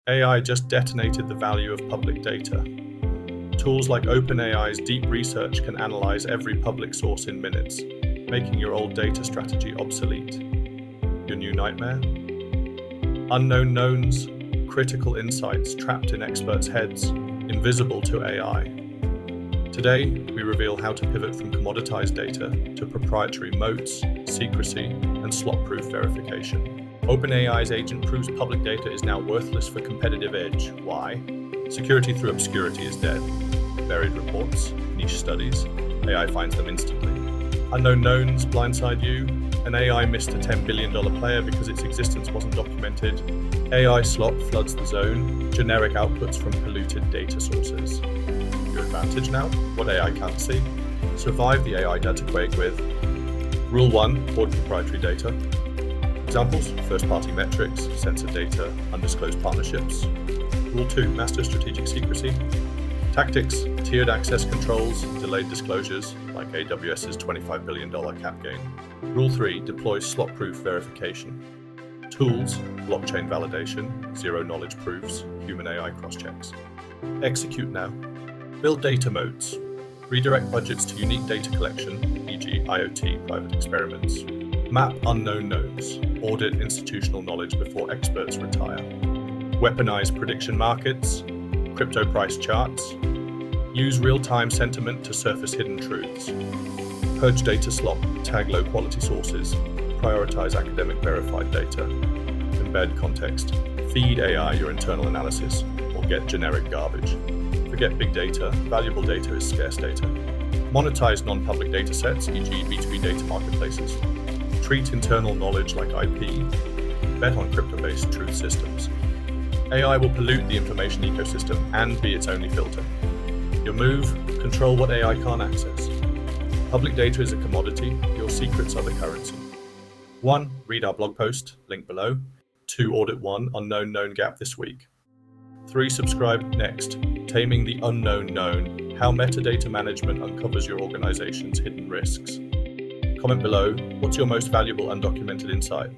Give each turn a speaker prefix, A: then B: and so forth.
A: AI just detonated the value of public data. Tools like OpenAI's deep research can analyze every public source in minutes, making your old data strategy obsolete. Your new nightmare? Unknown knowns, critical insights trapped in experts' heads, invisible to AI. Today, we reveal how to pivot from commoditized data to proprietary moats, secrecy, and slop-proof verification. OpenAI's agent proves public data is now worthless for competitive edge. Why? Security through obscurity is dead. Buried reports, niche studies, AI finds them instantly. Unknown knowns blindside you. An AI missed a $10 billion player because its existence wasn't documented. AI slop floods the zone. Generic outputs from polluted data sources. Your advantage now? What AI can't see. Survive the AI data quake with Rule 1, hoard proprietary data. Examples, first-party metrics, censored data, undisclosed partnerships. Rule 2, master strategic secrecy. Tactics, tiered access controls, delayed disclosures, like AWS's $25 billion cap gain. Rule 3, deploy slop-proof verification. Tools, blockchain validation, zero-knowledge proofs, human-AI cross-checks. Execute now. Build data moats. Redirect budgets to unique data collection, e.g. IoT private experiments. Map unknown knowns. Audit institutional knowledge before experts retire. Weaponize prediction markets. Crypto price charts. Use real-time sentiment to surface hidden truths. Purge data slop, tag low-quality sources. Prioritize academic verified data. Embed context. Feed AI your internal analysis, or get generic garbage. Forget big data, valuable data is scarce data. Monetize non-public data sets, e.g. B2B data marketplaces. Treat internal knowledge like IP. Bet on crypto-based truth systems. AI will pollute the information ecosystem and be its only filter. Your move, control what AI can't access. Public data is a commodity, your secrets are the currency. 1. Read our blog post, link below. 2. Audit 1 unknown known gap this week. 3. Subscribe next. Taming the unknown known, how metadata management uncovers your organization's hidden risks. Comment below, what's your most valuable undocumented insight?